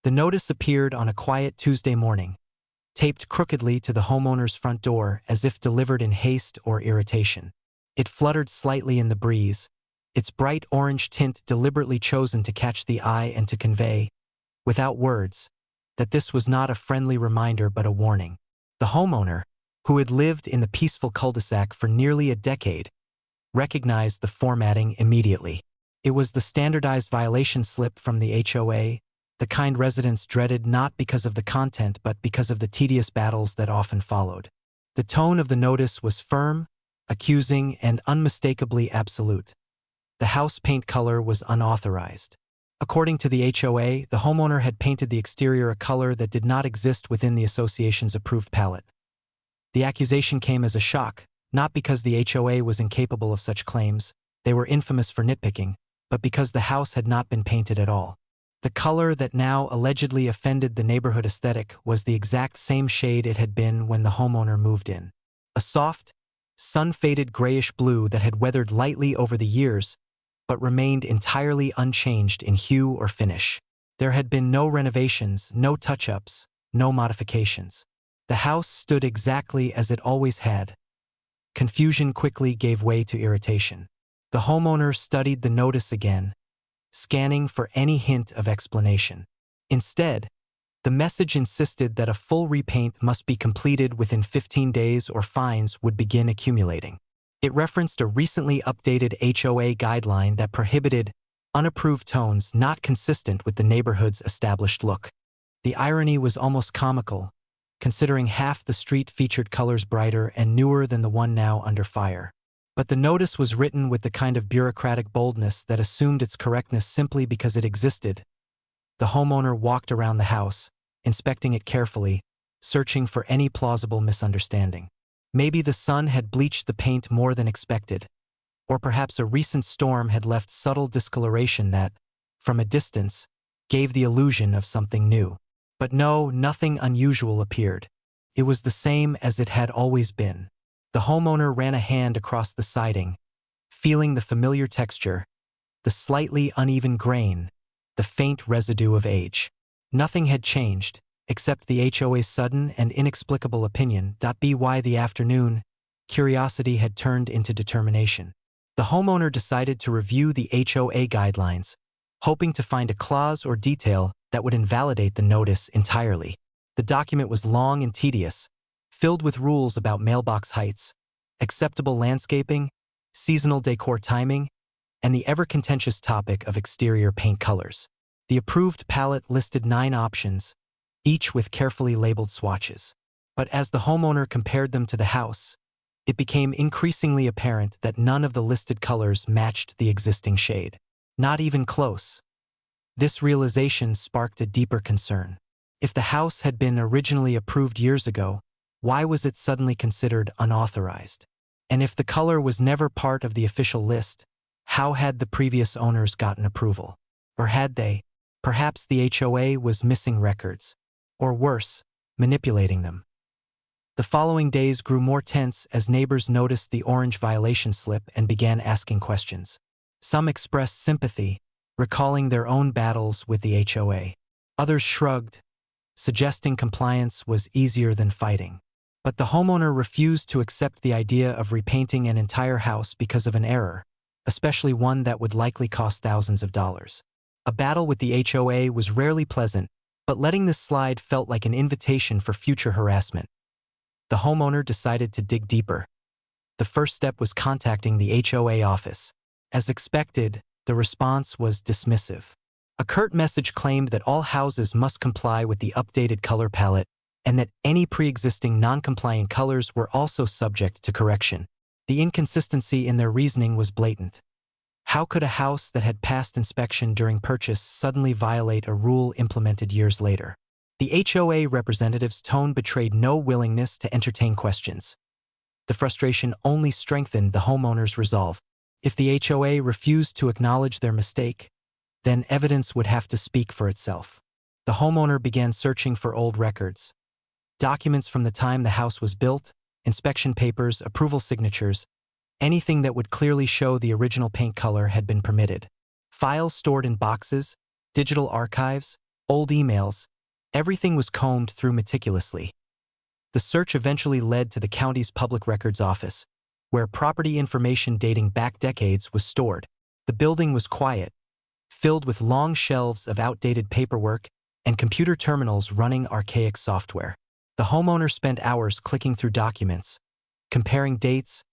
The notice appeared on a quiet Tuesday morning, taped crookedly to the homeowner's front door as if delivered in haste or irritation. It fluttered slightly in the breeze, its bright orange tint deliberately chosen to catch the eye and to convey, without words, that this was not a friendly reminder but a warning. The homeowner, who had lived in the peaceful cul-de-sac for nearly a decade, recognized the formatting immediately. It was the standardized violation slip from the HOA, the kind residents dreaded not because of the content but because of the tedious battles that often followed. The tone of the notice was firm, accusing, and unmistakably absolute. The house paint color was unauthorized. According to the HOA, the homeowner had painted the exterior a color that did not exist within the association's approved palette. The accusation came as a shock, not because the HOA was incapable of such claims, they were infamous for nitpicking, but because the house had not been painted at all. The color that now allegedly offended the neighborhood aesthetic was the exact same shade it had been when the homeowner moved in. A soft, sun-faded grayish blue that had weathered lightly over the years, but remained entirely unchanged in hue or finish. There had been no renovations, no touch-ups, no modifications. The house stood exactly as it always had. Confusion quickly gave way to irritation. The homeowner studied the notice again, scanning for any hint of explanation. Instead, the message insisted that a full repaint must be completed within 15 days or fines would begin accumulating. It referenced a recently updated HOA guideline that prohibited unapproved tones not consistent with the neighborhood's established look. The irony was almost comical, considering half the street featured colors brighter and newer than the one now under fire. But the notice was written with the kind of bureaucratic boldness that assumed its correctness simply because it existed. The homeowner walked around the house, inspecting it carefully, searching for any plausible misunderstanding. Maybe the sun had bleached the paint more than expected, or perhaps a recent storm had left subtle discoloration that, from a distance, gave the illusion of something new. But no, nothing unusual appeared. It was the same as it had always been. The homeowner ran a hand across the siding, feeling the familiar texture, the slightly uneven grain, the faint residue of age. Nothing had changed, except the HOA's sudden and inexplicable opinion. By the afternoon, curiosity had turned into determination. The homeowner decided to review the HOA guidelines, hoping to find a clause or detail that would invalidate the notice entirely. The document was long and tedious, filled with rules about mailbox heights, acceptable landscaping, seasonal decor timing, and the ever-contentious topic of exterior paint colors. The approved palette listed 9 options, each with carefully labeled swatches. But as the homeowner compared them to the house, it became increasingly apparent that none of the listed colors matched the existing shade. Not even close. This realization sparked a deeper concern. If the house had been originally approved years ago, why was it suddenly considered unauthorized? And if the color was never part of the official list, how had the previous owners gotten approval? Or had they? Perhaps the HOA was missing records, or worse, manipulating them. The following days grew more tense as neighbors noticed the orange violation slip and began asking questions. Some expressed sympathy, recalling their own battles with the HOA. Others shrugged, suggesting compliance was easier than fighting. But the homeowner refused to accept the idea of repainting an entire house because of an error, especially one that would likely cost thousands of dollars. A battle with the HOA was rarely pleasant, but letting this slide felt like an invitation for future harassment. The homeowner decided to dig deeper. The first step was contacting the HOA office. As expected, the response was dismissive. A curt message claimed that all houses must comply with the updated color palette and that any pre-existing non-compliant colors were also subject to correction. The inconsistency in their reasoning was blatant. How could a house that had passed inspection during purchase suddenly violate a rule implemented years later? The HOA representative's tone betrayed no willingness to entertain questions. The frustration only strengthened the homeowner's resolve. If the HOA refused to acknowledge their mistake, then evidence would have to speak for itself. The homeowner began searching for old records. Documents from the time the house was built, inspection papers, approval signatures, anything that would clearly show the original paint color had been permitted. Files stored in boxes, digital archives, old emails. Everything was combed through meticulously. The search eventually led to the county's public records office, where property information dating back decades was stored. The building was quiet, filled with long shelves of outdated paperwork and computer terminals running archaic software. The homeowner spent hours clicking through documents, comparing dates,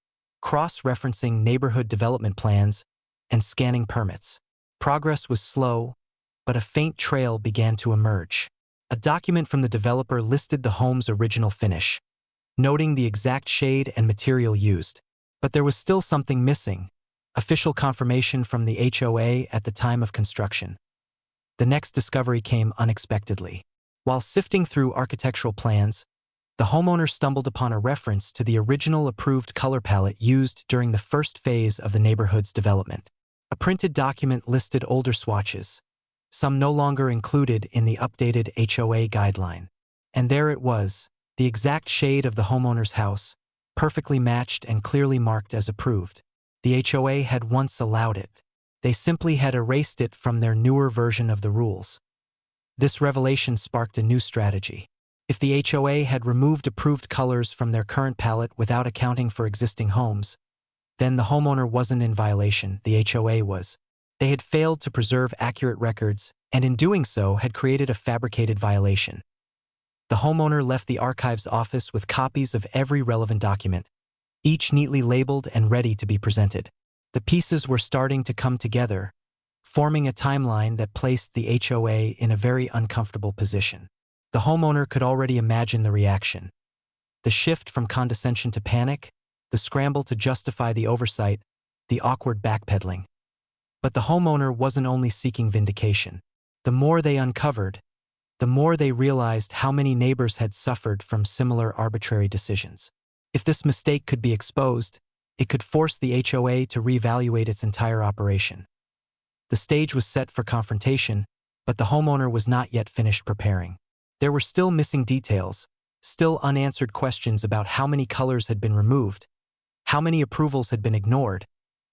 cross-referencing neighborhood development plans, and scanning permits. Progress was slow, but a faint trail began to emerge. A document from the developer listed the home's original finish, noting the exact shade and material used. But there was still something missing: official confirmation from the HOA at the time of construction. The next discovery came unexpectedly. While sifting through architectural plans, the homeowner stumbled upon a reference to the original approved color palette used during the first phase of the neighborhood's development. A printed document listed older swatches, some no longer included in the updated HOA guideline. And there it was, the exact shade of the homeowner's house, perfectly matched and clearly marked as approved. The HOA had once allowed it. They simply had erased it from their newer version of the rules. This revelation sparked a new strategy. If the HOA had removed approved colors from their current palette without accounting for existing homes, then the homeowner wasn't in violation, the HOA was. They had failed to preserve accurate records, and in doing so had created a fabricated violation. The homeowner left the archives office with copies of every relevant document, each neatly labeled and ready to be presented. The pieces were starting to come together, forming a timeline that placed the HOA in a very uncomfortable position. The homeowner could already imagine the reaction. The shift from condescension to panic, the scramble to justify the oversight, the awkward backpedaling. But the homeowner wasn't only seeking vindication. The more they uncovered, the more they realized how many neighbors had suffered from similar arbitrary decisions. If this mistake could be exposed, it could force the HOA to reevaluate its entire operation. The stage was set for confrontation, but the homeowner was not yet finished preparing. There were still missing details, still unanswered questions about how many colors had been removed, how many approvals had been ignored,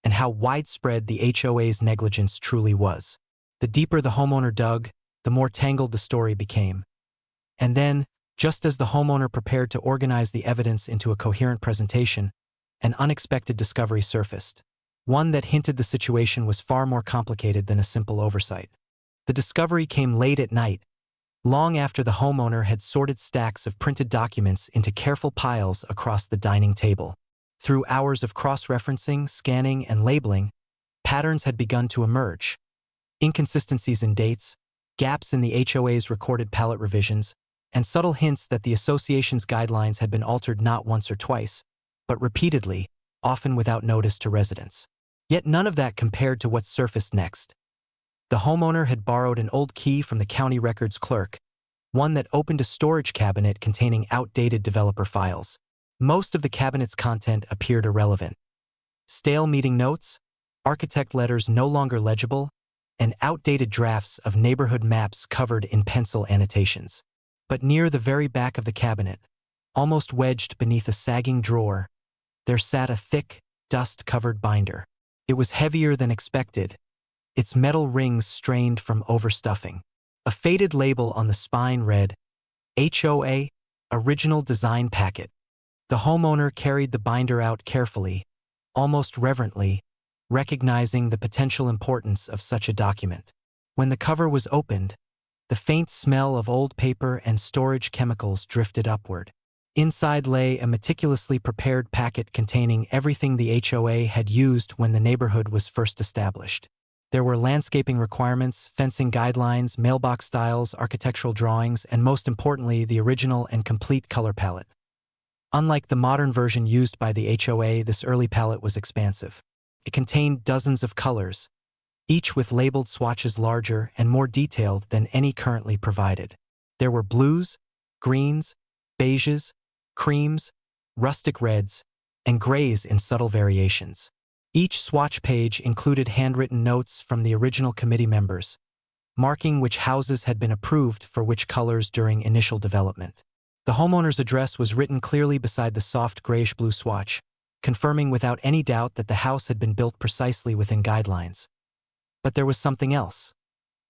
and how widespread the HOA's negligence truly was. The deeper the homeowner dug, the more tangled the story became. And then, just as the homeowner prepared to organize the evidence into a coherent presentation, an unexpected discovery surfaced. One that hinted the situation was far more complicated than a simple oversight. The discovery came late at night, long after the homeowner had sorted stacks of printed documents into careful piles across the dining table. Through hours of cross-referencing, scanning, and labeling, patterns had begun to emerge. Inconsistencies in dates, gaps in the HOA's recorded palette revisions, and subtle hints that the association's guidelines had been altered not once or twice, but repeatedly, often without notice to residents. Yet none of that compared to what surfaced next. The homeowner had borrowed an old key from the county records clerk, one that opened a storage cabinet containing outdated developer files. Most of the cabinet's content appeared irrelevant. Stale meeting notes, architect letters no longer legible, and outdated drafts of neighborhood maps covered in pencil annotations. But near the very back of the cabinet, almost wedged beneath a sagging drawer, there sat a thick, dust-covered binder. It was heavier than expected, its metal rings strained from overstuffing. A faded label on the spine read, HOA, Original Design Packet. The homeowner carried the binder out carefully, almost reverently, recognizing the potential importance of such a document. When the cover was opened, the faint smell of old paper and storage chemicals drifted upward. Inside lay a meticulously prepared packet containing everything the HOA had used when the neighborhood was first established. There were landscaping requirements, fencing guidelines, mailbox styles, architectural drawings, and most importantly, the original and complete color palette. Unlike the modern version used by the HOA, this early palette was expansive. It contained dozens of colors, each with labeled swatches larger and more detailed than any currently provided. There were blues, greens, beiges, creams, rustic reds, and grays in subtle variations. Each swatch page included handwritten notes from the original committee members, marking which houses had been approved for which colors during initial development. The homeowner's address was written clearly beside the soft grayish-blue swatch, confirming without any doubt that the house had been built precisely within guidelines. But there was something else.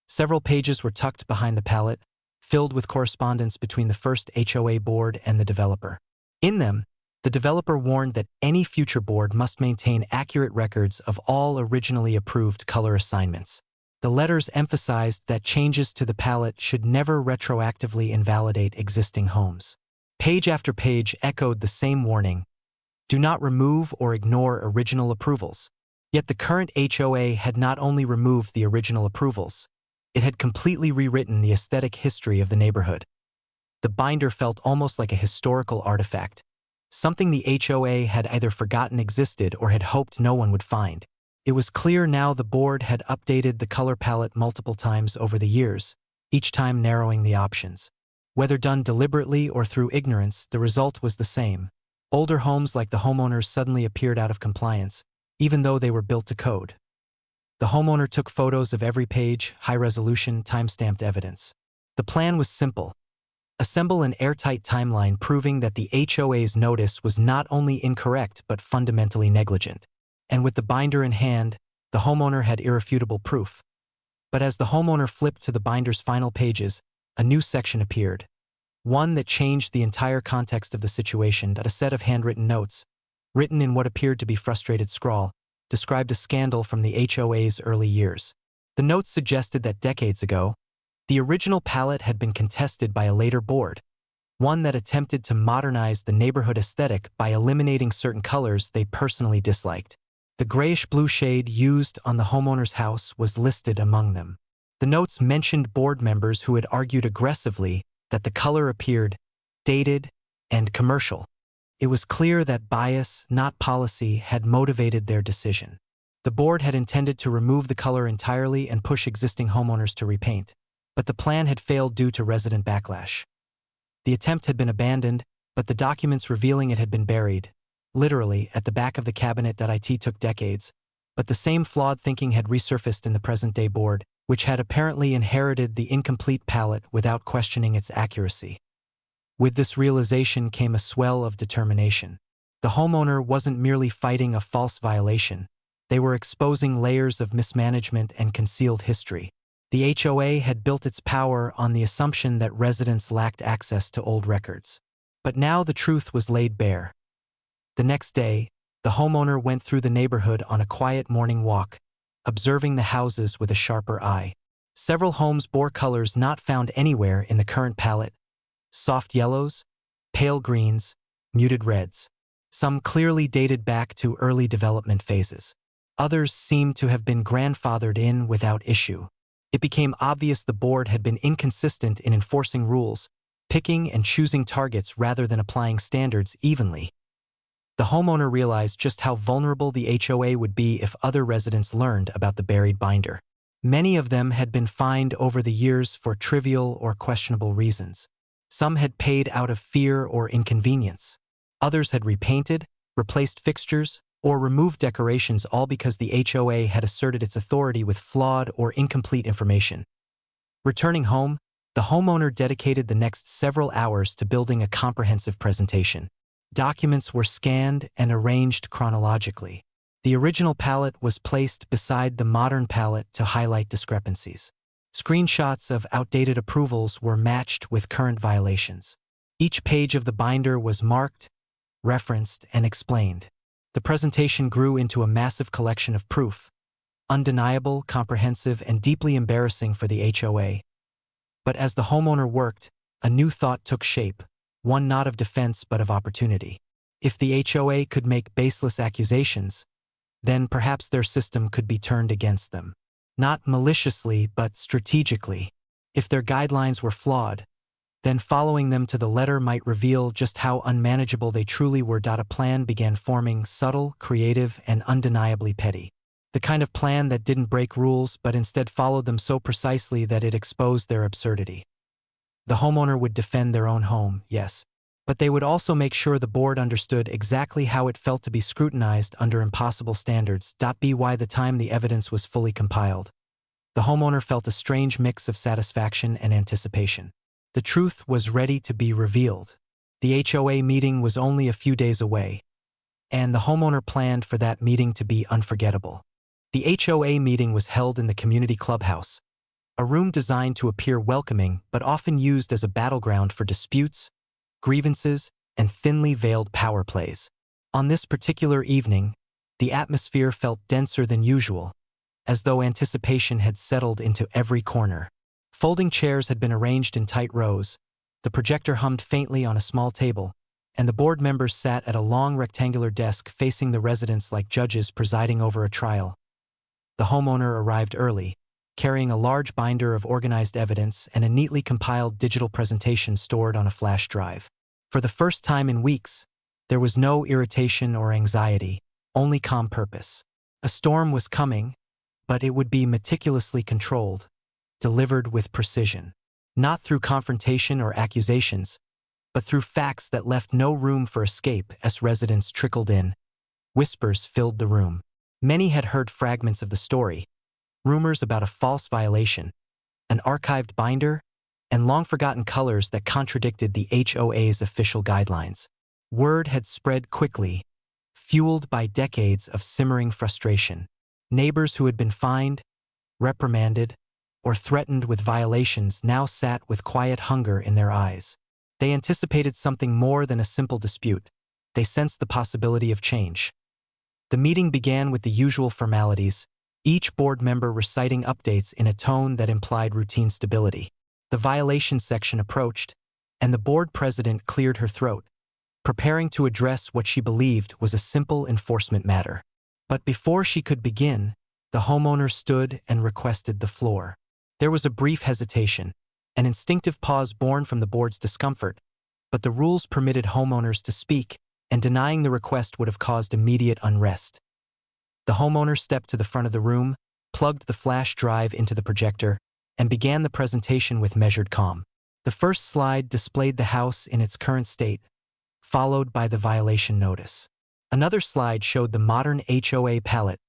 Several pages were tucked behind the pallet, filled with correspondence between the first HOA board and the developer. In them, the developer warned that any future board must maintain accurate records of all originally approved color assignments. The letters emphasized that changes to the palette should never retroactively invalidate existing homes. Page after page echoed the same warning: do not remove or ignore original approvals. Yet the current HOA had not only removed the original approvals, it had completely rewritten the aesthetic history of the neighborhood. The binder felt almost like a historical artifact, something the HOA had either forgotten existed or had hoped no one would find. It was clear now the board had updated the color palette multiple times over the years, each time narrowing the options. Whether done deliberately or through ignorance, the result was the same. Older homes like the Homeowners suddenly appeared out of compliance, even though they were built to code. The homeowner took photos of every page, high-resolution, time-stamped evidence. The plan was simple: assemble an airtight timeline proving that the HOA's notice was not only incorrect but fundamentally negligent. And with the binder in hand, the homeowner had irrefutable proof. But as the homeowner flipped to the binder's final pages, a new section appeared. One that changed the entire context of the situation. A set of handwritten notes, written in what appeared to be frustrated scrawl, described a scandal from the HOA's early years. The notes suggested that decades ago, the original palette had been contested by a later board, one that attempted to modernize the neighborhood aesthetic by eliminating certain colors they personally disliked. The grayish-blue shade used on the homeowner's house was listed among them. The notes mentioned board members who had argued aggressively that the color appeared dated and commercial. It was clear that bias, not policy, had motivated their decision. The board had intended to remove the color entirely and push existing homeowners to repaint, but the plan had failed due to resident backlash. The attempt had been abandoned, but the documents revealing it had been buried, literally, at the back of the cabinet. It took decades, but the same flawed thinking had resurfaced in the present-day board, which had apparently inherited the incomplete palette without questioning its accuracy. With this realization came a swell of determination. The homeowner wasn't merely fighting a false violation, they were exposing layers of mismanagement and concealed history. The HOA had built its power on the assumption that residents lacked access to old records. But now the truth was laid bare. The next day, the homeowner went through the neighborhood on a quiet morning walk, observing the houses with a sharper eye. Several homes bore colors not found anywhere in the current palette: soft yellows, pale greens, muted reds. Some clearly dated back to early development phases. Others seemed to have been grandfathered in without issue. It became obvious the board had been inconsistent in enforcing rules, picking and choosing targets rather than applying standards evenly. The homeowner realized just how vulnerable the HOA would be if other residents learned about the buried binder. Many of them had been fined over the years for trivial or questionable reasons. Some had paid out of fear or inconvenience. Others had repainted, replaced fixtures, or removed decorations, all because the HOA had asserted its authority with flawed or incomplete information. Returning home, the homeowner dedicated the next several hours to building a comprehensive presentation. Documents were scanned and arranged chronologically. The original palette was placed beside the modern palette to highlight discrepancies. Screenshots of outdated approvals were matched with current violations. Each page of the binder was marked, referenced, and explained. The presentation grew into a massive collection of proof, undeniable, comprehensive, and deeply embarrassing for the HOA. But as the homeowner worked, a new thought took shape, one not of defense but of opportunity. If the HOA could make baseless accusations, then perhaps their system could be turned against them. Not maliciously, but strategically. If their guidelines were flawed, then following them to the letter might reveal just how unmanageable they truly were. A plan began forming, subtle, creative, and undeniably petty. The kind of plan that didn't break rules but instead followed them so precisely that it exposed their absurdity. The homeowner would defend their own home, yes, but they would also make sure the board understood exactly how it felt to be scrutinized under impossible standards. By the time the evidence was fully compiled, the homeowner felt a strange mix of satisfaction and anticipation. The truth was ready to be revealed. The HOA meeting was only a few days away, and the homeowner planned for that meeting to be unforgettable. The HOA meeting was held in the community clubhouse, a room designed to appear welcoming but often used as a battleground for disputes, grievances, and thinly veiled power plays. On this particular evening, the atmosphere felt denser than usual, as though anticipation had settled into every corner. Folding chairs had been arranged in tight rows, the projector hummed faintly on a small table, and the board members sat at a long rectangular desk facing the residents like judges presiding over a trial. The homeowner arrived early, carrying a large binder of organized evidence and a neatly compiled digital presentation stored on a flash drive. For the first time in weeks, there was no irritation or anxiety, only calm purpose. A storm was coming, but it would be meticulously controlled, delivered with precision. Not through confrontation or accusations, but through facts that left no room for escape as residents trickled in. Whispers filled the room. Many had heard fragments of the story, rumors about a false violation, an archived binder, and long-forgotten colors that contradicted the HOA's official guidelines. Word had spread quickly, fueled by decades of simmering frustration. Neighbors who had been fined, reprimanded, or threatened with violations now sat with quiet hunger in their eyes. They anticipated something more than a simple dispute. They sensed the possibility of change. The meeting began with the usual formalities, each board member reciting updates in a tone that implied routine stability. The violation section approached, and the board president cleared her throat, preparing to address what she believed was a simple enforcement matter. But before she could begin, the homeowner stood and requested the floor. There was a brief hesitation, an instinctive pause born from the board's discomfort, but the rules permitted homeowners to speak, and denying the request would have caused immediate unrest. The homeowner stepped to the front of the room, plugged the flash drive into the projector, and began the presentation with measured calm. The first slide displayed the house in its current state, followed by the violation notice. Another slide showed the modern HOA palette,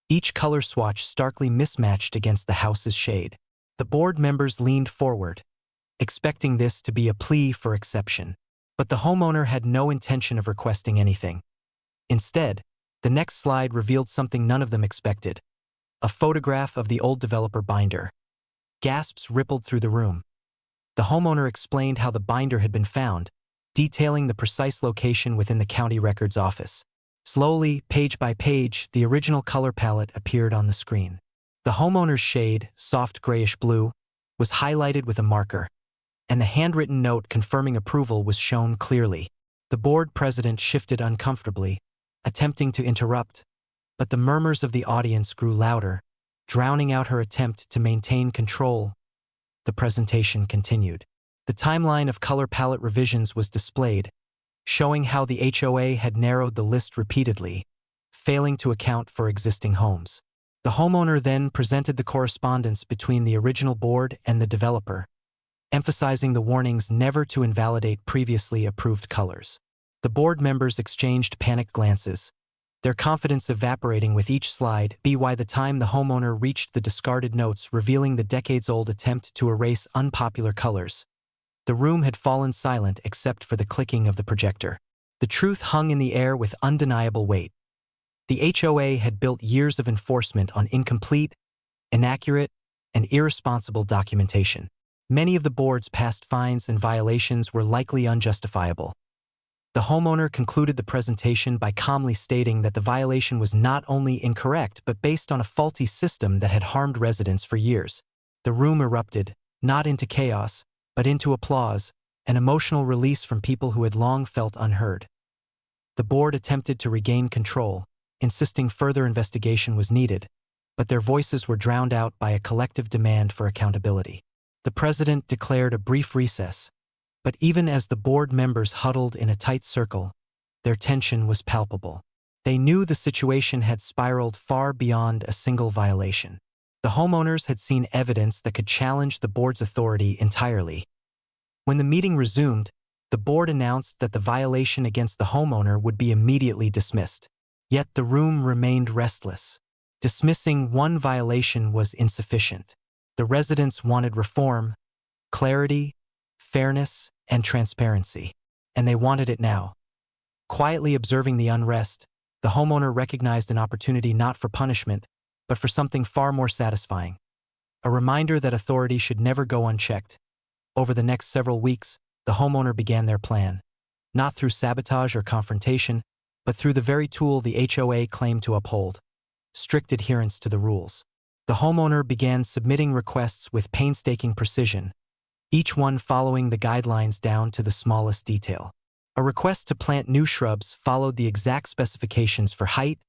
each color swatch starkly mismatched against the house's shade. The board members leaned forward, expecting this to be a plea for exception. But the homeowner had no intention of requesting anything. Instead, the next slide revealed something none of them expected: a photograph of the old developer binder. Gasps rippled through the room. The homeowner explained how the binder had been found, detailing the precise location within the county records office. Slowly, page by page, the original color palette appeared on the screen. The homeowner's shade, soft grayish blue, was highlighted with a marker, and the handwritten note confirming approval was shown clearly. The board president shifted uncomfortably, attempting to interrupt, but the murmurs of the audience grew louder, drowning out her attempt to maintain control. The presentation continued. The timeline of color palette revisions was displayed, showing how the HOA had narrowed the list repeatedly, failing to account for existing homes. The homeowner then presented the correspondence between the original board and the developer, emphasizing the warnings never to invalidate previously approved colors. The board members exchanged panicked glances, their confidence evaporating with each slide. By the time the homeowner reached the discarded notes revealing the decades-old attempt to erase unpopular colors, the room had fallen silent except for the clicking of the projector. The truth hung in the air with undeniable weight. The HOA had built years of enforcement on incomplete, inaccurate, and irresponsible documentation. Many of the board's past fines and violations were likely unjustifiable. The homeowner concluded the presentation by calmly stating that the violation was not only incorrect but based on a faulty system that had harmed residents for years. The room erupted, not into chaos, but into applause, an emotional release from people who had long felt unheard. The board attempted to regain control, insisting further investigation was needed, but their voices were drowned out by a collective demand for accountability. The president declared a brief recess, but even as the board members huddled in a tight circle, their tension was palpable. They knew the situation had spiraled far beyond a single violation. The homeowners had seen evidence that could challenge the board's authority entirely. When the meeting resumed, the board announced that the violation against the homeowner would be immediately dismissed. Yet the room remained restless. Dismissing one violation was insufficient. The residents wanted reform, clarity, fairness, and transparency, and they wanted it now. Quietly observing the unrest, the homeowner recognized an opportunity not for punishment, but for something far more satisfying: a reminder that authority should never go unchecked. Over the next several weeks, the homeowner began their plan, not through sabotage or confrontation, but through the very tool the HOA claimed to uphold: strict adherence to the rules. The homeowner began submitting requests with painstaking precision, each one following the guidelines down to the smallest detail. A request to plant new shrubs followed the exact specifications for height,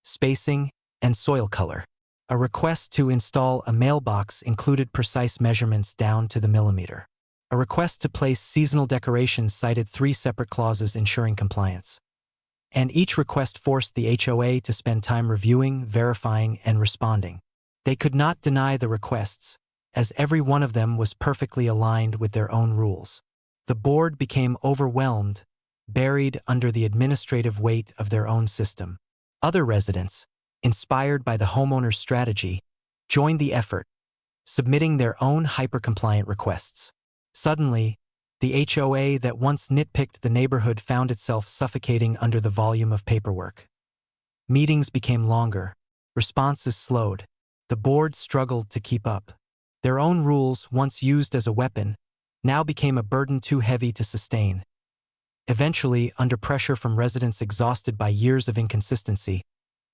spacing, and soil color. A request to install a mailbox included precise measurements down to the millimeter. A request to place seasonal decorations cited 3 separate clauses ensuring compliance. And each request forced the HOA to spend time reviewing, verifying, and responding. They could not deny the requests, as every one of them was perfectly aligned with their own rules. The board became overwhelmed, buried under the administrative weight of their own system. Other residents, inspired by the homeowner's strategy, joined the effort, submitting their own hyper-compliant requests. Suddenly, the HOA that once nitpicked the neighborhood found itself suffocating under the volume of paperwork. Meetings became longer, responses slowed. The board struggled to keep up. Their own rules, once used as a weapon, now became a burden too heavy to sustain. Eventually, under pressure from residents exhausted by years of inconsistency,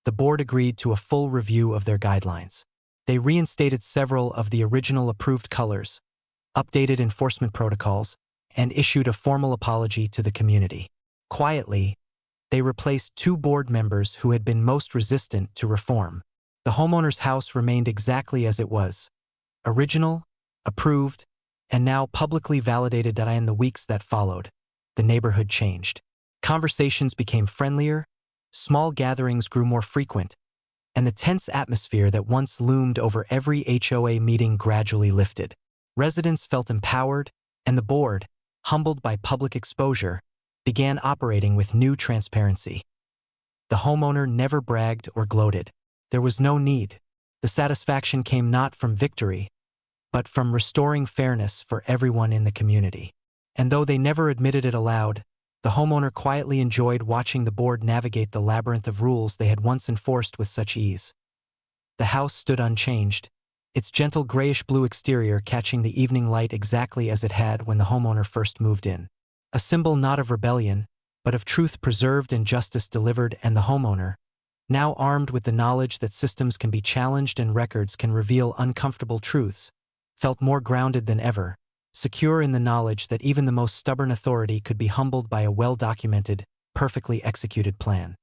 the board agreed to a full review of their guidelines. They reinstated several of the original approved colors, updated enforcement protocols, and issued a formal apology to the community. Quietly, they replaced 2 board members who had been most resistant to reform. The homeowner's house remained exactly as it was: original, approved, and now publicly validated. In the weeks that followed, the neighborhood changed. Conversations became friendlier, small gatherings grew more frequent, and the tense atmosphere that once loomed over every HOA meeting gradually lifted. Residents felt empowered, and the board, humbled by public exposure, began operating with new transparency. The homeowner never bragged or gloated. There was no need. The satisfaction came not from victory, but from restoring fairness for everyone in the community. And though they never admitted it aloud, the homeowner quietly enjoyed watching the board navigate the labyrinth of rules they had once enforced with such ease. The house stood unchanged, its gentle grayish-blue exterior catching the evening light exactly as it had when the homeowner first moved in. A symbol not of rebellion, but of truth preserved and justice delivered. And the homeowner, now armed with the knowledge that systems can be challenged and records can reveal uncomfortable truths, felt more grounded than ever, secure in the knowledge that even the most stubborn authority could be humbled by a well-documented, perfectly executed plan.